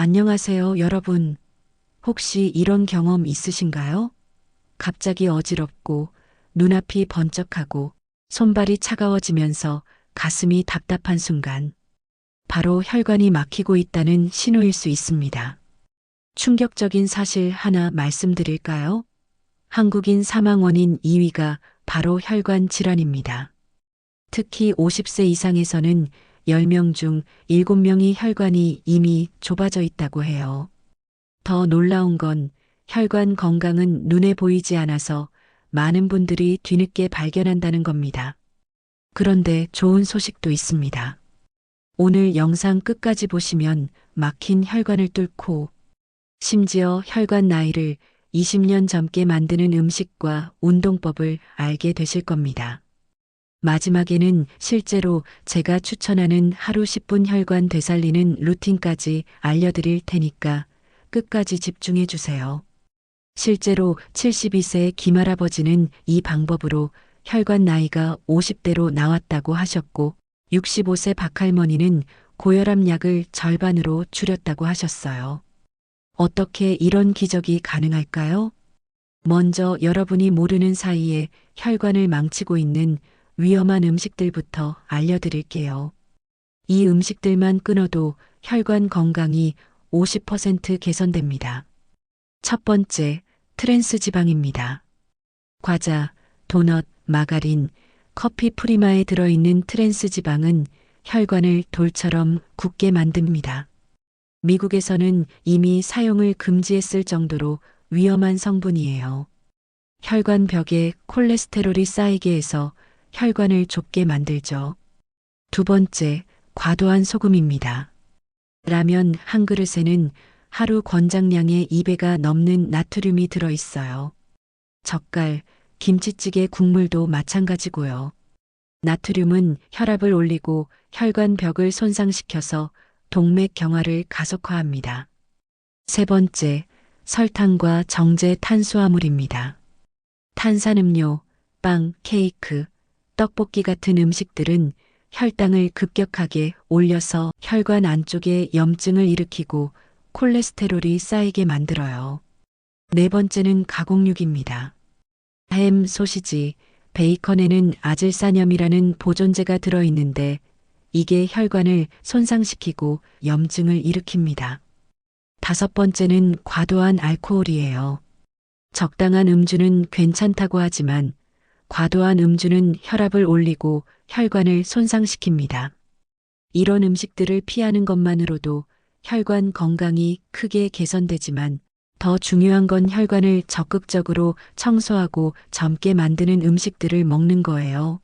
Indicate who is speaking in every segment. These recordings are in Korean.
Speaker 1: 안녕하세요, 여러분. 혹시 이런 경험 있으신가요? 갑자기 어지럽고 눈앞이 번쩍하고 손발이 차가워지면서 가슴이 답답한 순간, 바로 혈관이 막히고 있다는 신호일 수 있습니다. 충격적인 사실 하나 말씀드릴까요? 한국인 사망 원인 2위가 바로 혈관 질환입니다. 특히 50세 이상에서는 10명 중 7명이 혈관이 이미 좁아져 있다고 해요. 더 놀라운 건 혈관 건강은 눈에 보이지 않아서 많은 분들이 뒤늦게 발견한다는 겁니다. 그런데 좋은 소식도 있습니다. 오늘 영상 끝까지 보시면 막힌 혈관을 뚫고 심지어 혈관 나이를 20년 젊게 만드는 음식과 운동법을 알게 되실 겁니다. 마지막에는 실제로 제가 추천하는 하루 10분 혈관 되살리는 루틴까지 알려드릴 테니까 끝까지 집중해 주세요. 실제로 72세 김할아버지는 이 방법으로 혈관 나이가 50대로 나왔다고 하셨고 65세 박할머니는 고혈압 약을 절반으로 줄였다고 하셨어요. 어떻게 이런 기적이 가능할까요? 먼저 여러분이 모르는 사이에 혈관을 망치고 있는 위험한 음식들부터 알려드릴게요. 이 음식들만 끊어도 혈관 건강이 50% 개선됩니다. 첫 번째, 트랜스 지방입니다. 과자, 도넛, 마가린, 커피 프리마에 들어있는 트랜스 지방은 혈관을 돌처럼 굳게 만듭니다. 미국에서는 이미 사용을 금지했을 정도로 위험한 성분이에요. 혈관 벽에 콜레스테롤이 쌓이게 해서 혈관을 좁게 만들죠. 두 번째, 과도한 소금입니다. 라면 한 그릇에는 하루 권장량의 2배가 넘는 나트륨이 들어있어요. 젓갈, 김치찌개 국물도 마찬가지고요. 나트륨은 혈압을 올리고 혈관 벽을 손상시켜서 동맥 경화를 가속화합니다. 세 번째, 설탕과 정제 탄수화물입니다. 탄산음료, 빵, 케이크, 떡볶이 같은 음식들은 혈당을 급격하게 올려서 혈관 안쪽에 염증을 일으키고 콜레스테롤이 쌓이게 만들어요. 네 번째는 가공육입니다. 햄, 소시지, 베이컨에는 아질사염이라는 보존제가 들어있는데 이게 혈관을 손상시키고 염증을 일으킵니다. 다섯 번째는 과도한 알코올이에요. 적당한 음주는 괜찮다고 하지만 과도한 음주는 혈압을 올리고 혈관을 손상시킵니다. 이런 음식들을 피하는 것만으로도 혈관 건강이 크게 개선되지만 더 중요한 건 혈관을 적극적으로 청소하고 젊게 만드는 음식들을 먹는 거예요.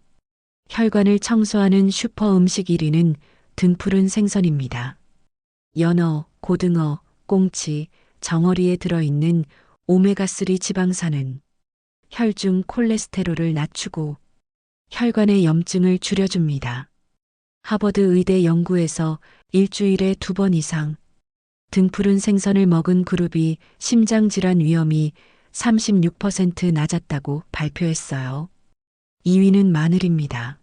Speaker 1: 혈관을 청소하는 슈퍼 음식 1위는 등푸른 생선입니다. 연어, 고등어, 꽁치, 정어리에 들어있는 오메가3 지방산은 혈중 콜레스테롤을 낮추고 혈관의 염증을 줄여줍니다. 하버드 의대 연구에서 일주일에 2번 이상 등푸른 생선을 먹은 그룹이 심장질환 위험이 36% 낮았다고 발표했어요. 2위는 마늘입니다.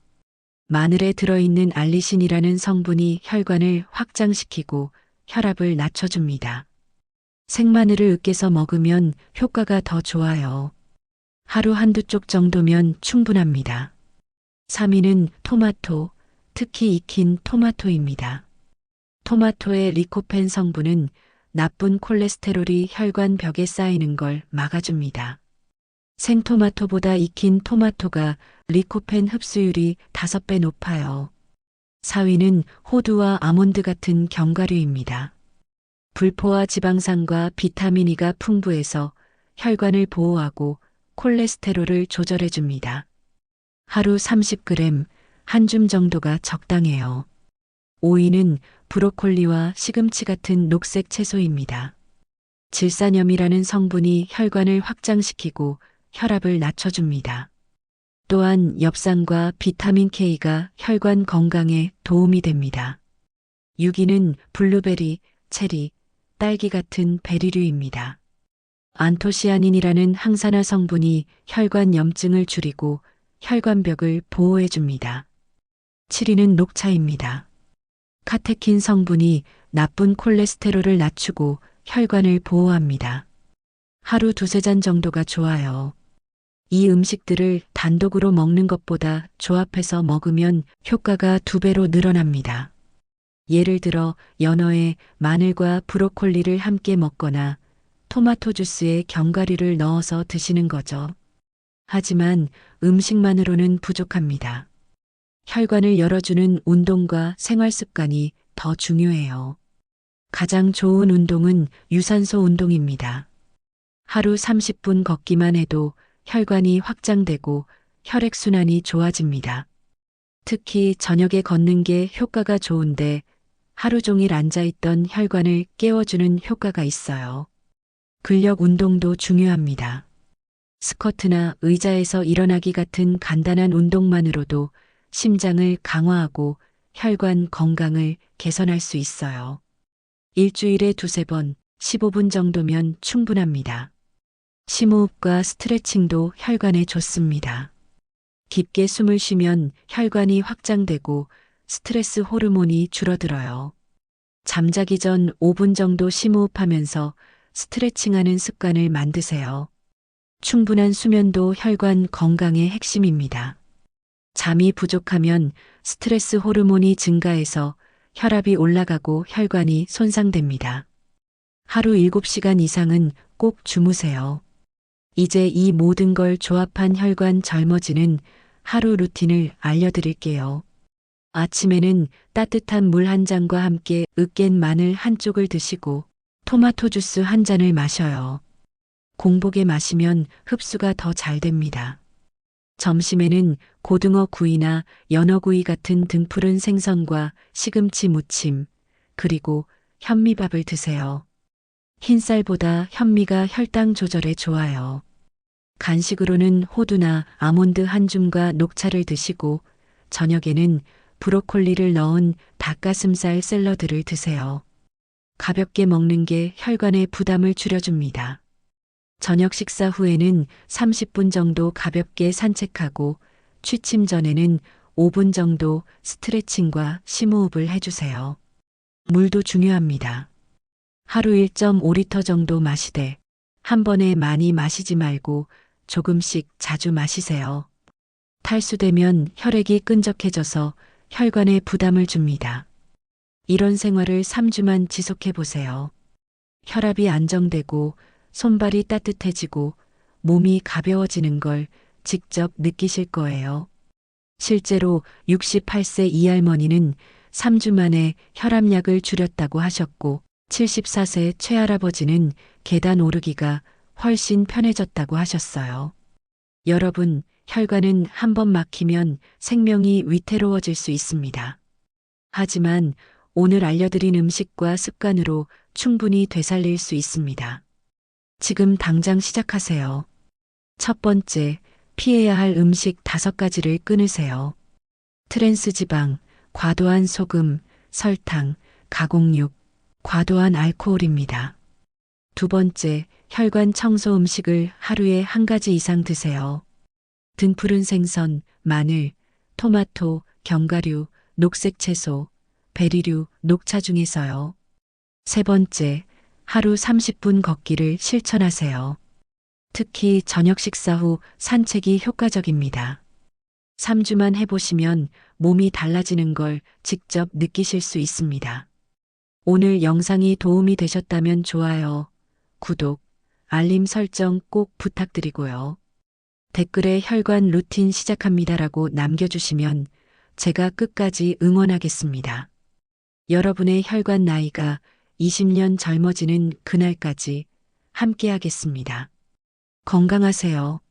Speaker 1: 마늘에 들어있는 알리신이라는 성분이 혈관을 확장시키고 혈압을 낮춰줍니다. 생마늘을 으깨서 먹으면 효과가 더 좋아요. 하루 한두 쪽 정도면 충분합니다. 3위는 토마토, 특히 익힌 토마토입니다. 토마토의 리코펜 성분은 나쁜 콜레스테롤이 혈관 벽에 쌓이는 걸 막아줍니다. 생토마토보다 익힌 토마토가 리코펜 흡수율이 5배 높아요. 4위는 호두와 아몬드 같은 견과류입니다. 불포화 지방산과 비타민 E가 풍부해서 혈관을 보호하고 콜레스테롤을 조절해줍니다. 하루 30g, 한 줌 정도가 적당해요. 5위는 브로콜리와 시금치 같은 녹색 채소입니다. 질산염이라는 성분이 혈관을 확장시키고 혈압을 낮춰줍니다. 또한 엽산과 비타민 K가 혈관 건강에 도움이 됩니다. 6위는 블루베리, 체리, 딸기 같은 베리류입니다. 안토시아닌이라는 항산화 성분이 혈관 염증을 줄이고 혈관벽을 보호해줍니다. 7위는 녹차입니다. 카테킨 성분이 나쁜 콜레스테롤을 낮추고 혈관을 보호합니다. 하루 두세 잔 정도가 좋아요. 이 음식들을 단독으로 먹는 것보다 조합해서 먹으면 효과가 2배로 늘어납니다. 예를 들어 연어에 마늘과 브로콜리를 함께 먹거나 토마토 주스에 견과류를 넣어서 드시는 거죠. 하지만 음식만으로는 부족합니다. 혈관을 열어주는 운동과 생활 습관이 더 중요해요. 가장 좋은 운동은 유산소 운동입니다. 하루 30분 걷기만 해도 혈관이 확장되고 혈액순환이 좋아집니다. 특히 저녁에 걷는 게 효과가 좋은데 하루 종일 앉아있던 혈관을 깨워주는 효과가 있어요. 근력 운동도 중요합니다. 스쿼트나 의자에서 일어나기 같은 간단한 운동만으로도 심장을 강화하고 혈관 건강을 개선할 수 있어요. 일주일에 2~3번, 15분 정도면 충분합니다. 심호흡과 스트레칭도 혈관에 좋습니다. 깊게 숨을 쉬면 혈관이 확장되고 스트레스 호르몬이 줄어들어요. 잠자기 전 5분 정도 심호흡하면서 스트레칭하는 습관을 만드세요. 충분한 수면도 혈관 건강의 핵심입니다. 잠이 부족하면 스트레스 호르몬이 증가해서 혈압이 올라가고 혈관이 손상됩니다. 하루 7시간 이상은 꼭 주무세요. 이제 이 모든 걸 조합한 혈관 젊어지는 하루 루틴을 알려드릴게요. 아침에는 따뜻한 물 한 잔과 함께 으깬 마늘 한 쪽을 드시고 토마토 주스 한 잔을 마셔요. 공복에 마시면 흡수가 더 잘 됩니다. 점심에는 고등어 구이나 연어 구이 같은 등푸른 생선과 시금치 무침, 그리고 현미밥을 드세요. 흰쌀보다 현미가 혈당 조절에 좋아요. 간식으로는 호두나 아몬드 한 줌과 녹차를 드시고 저녁에는 브로콜리를 넣은 닭가슴살 샐러드를 드세요. 가볍게 먹는 게 혈관의 부담을 줄여줍니다. 저녁 식사 후에는 30분 정도 가볍게 산책하고 취침 전에는 5분 정도 스트레칭과 심호흡을 해주세요. 물도 중요합니다. 하루 1.5리터 정도 마시되 한 번에 많이 마시지 말고 조금씩 자주 마시세요. 탈수되면 혈액이 끈적해져서 혈관에 부담을 줍니다. 이런 생활을 3주만 지속해 보세요. 혈압이 안정되고 손발이 따뜻해지고 몸이 가벼워지는 걸 직접 느끼실 거예요. 실제로 68세 이 할머니는 3주 만에 혈압약을 줄였다고 하셨고 74세 최할아버지는 계단 오르기가 훨씬 편해졌다고 하셨어요. 여러분, 혈관은 한번 막히면 생명이 위태로워질 수 있습니다. 하지만 오늘 알려드린 음식과 습관으로 충분히 되살릴 수 있습니다. 지금 당장 시작하세요. 첫 번째, 피해야 할 음식 5가지를 끊으세요. 트랜스 지방, 과도한 소금, 설탕, 가공육, 과도한 알코올입니다. 두 번째, 혈관 청소 음식을 하루에 1가지 이상 드세요. 등푸른 생선, 마늘, 토마토, 견과류, 녹색 채소, 베리류, 녹차 중에서요. 세 번째, 하루 30분 걷기를 실천하세요. 특히 저녁 식사 후 산책이 효과적입니다. 3주만 해보시면 몸이 달라지는 걸 직접 느끼실 수 있습니다. 오늘 영상이 도움이 되셨다면 좋아요, 구독, 알림 설정 꼭 부탁드리고요. 댓글에 혈관 루틴 시작합니다라고 남겨주시면 제가 끝까지 응원하겠습니다. 여러분의 혈관 나이가 20년 젊어지는 그날까지 함께하겠습니다. 건강하세요.